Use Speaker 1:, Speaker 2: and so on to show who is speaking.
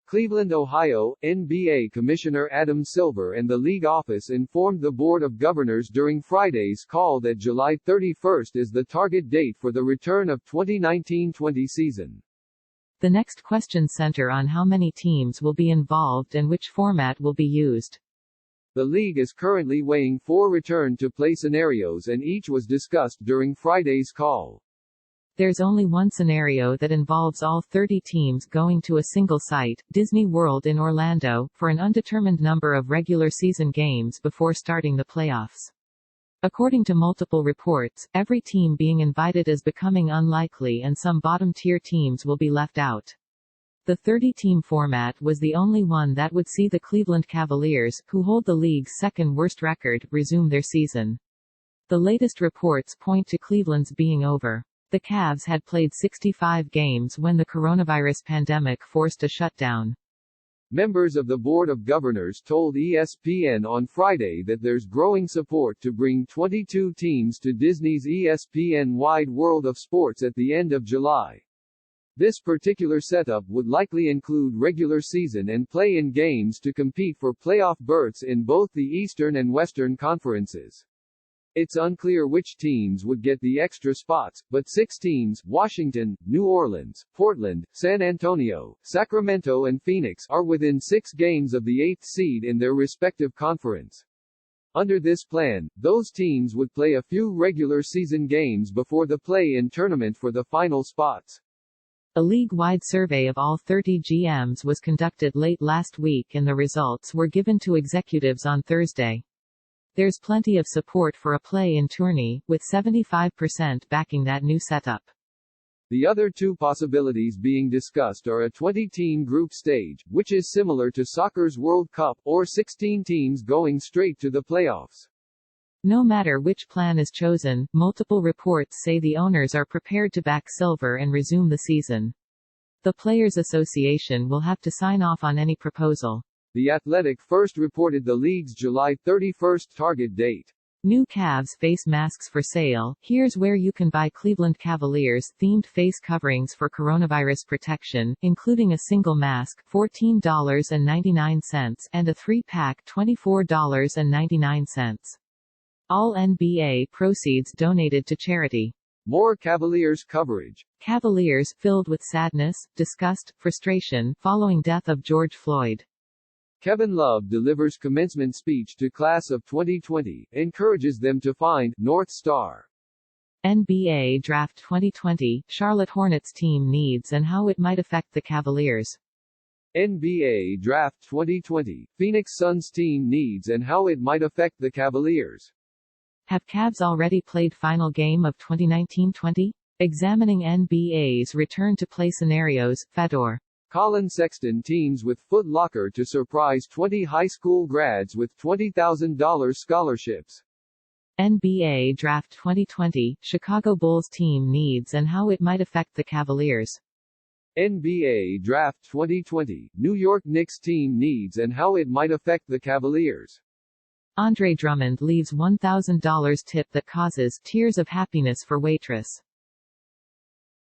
Speaker 1: Cleveland, Ohio, NBA Commissioner Adam Silver and the league office informed the Board of Governors during Friday's call that July 31 is the target date for the return of 2019-20 season.
Speaker 2: The next questions center on how many teams will be involved and which format will be used.
Speaker 1: The league is currently weighing 4 return-to-play scenarios and each was discussed during Friday's call.
Speaker 2: There's only one scenario that involves all 30 teams going to a single site, Disney World in Orlando, for an undetermined number of regular season games before starting the playoffs. According to multiple reports, every team being invited is becoming unlikely and some bottom-tier teams will be left out. The 30-team format was the only one that would see the Cleveland Cavaliers, who hold the league's second-worst record, resume their season. The latest reports point to Cleveland's being over. The Cavs had played 65 games when the coronavirus pandemic forced a shutdown.
Speaker 1: Members of the Board of Governors told ESPN on Friday that there's growing support to bring 22 teams to Disney's ESPN-wide World of Sports at the end of July. This particular setup would likely include regular season and play-in games to compete for playoff berths in both the Eastern and Western conferences. It's unclear which teams would get the extra spots, but 6 teams, Washington, New Orleans, Portland, San Antonio, Sacramento and Phoenix, are within 6 games of the 8th seed in their respective conference. Under this plan, those teams would play a few regular season games before the play-in tournament for the final spots.
Speaker 2: A league-wide survey of all 30 GMs was conducted late last week and the results were given to executives on Thursday. There's plenty of support for a play-in tourney, with 75% backing that new setup.
Speaker 1: The other 2 possibilities being discussed are a 20-team group stage, which is similar to soccer's World Cup, or 16 teams going straight to the playoffs.
Speaker 2: No matter which plan is chosen, multiple reports say the owners are prepared to back Silver and resume the season. The Players Association will have to sign off on any proposal.
Speaker 1: The Athletic first reported the league's July 31 target date.
Speaker 2: New Cavs face masks for sale. Here's where you can buy Cleveland Cavaliers themed face coverings for coronavirus protection, including a single mask, $14.99, and a 3-pack, $24.99. All NBA proceeds donated to charity.
Speaker 1: More Cavaliers coverage.
Speaker 2: Cavaliers, filled with sadness, disgust, frustration, following death of George Floyd.
Speaker 1: Kevin Love delivers commencement speech to class of 2020, encourages them to find North Star.
Speaker 2: NBA Draft 2020, Charlotte Hornets team needs and how it might affect the Cavaliers.
Speaker 1: NBA Draft 2020, Phoenix Suns team needs and how it might affect the Cavaliers.
Speaker 2: Have Cavs already played final game of 2019-20? Examining NBA's return-to-play scenarios, Fedor.
Speaker 1: Colin Sexton teams with Foot Locker to surprise 20 high school grads with $20,000 scholarships.
Speaker 2: NBA Draft 2020, Chicago Bulls team needs and how it might affect the Cavaliers.
Speaker 1: NBA Draft 2020, New York Knicks team needs and how it might affect the Cavaliers.
Speaker 2: Andre Drummond leaves $1,000 tip that causes tears of happiness for waitress.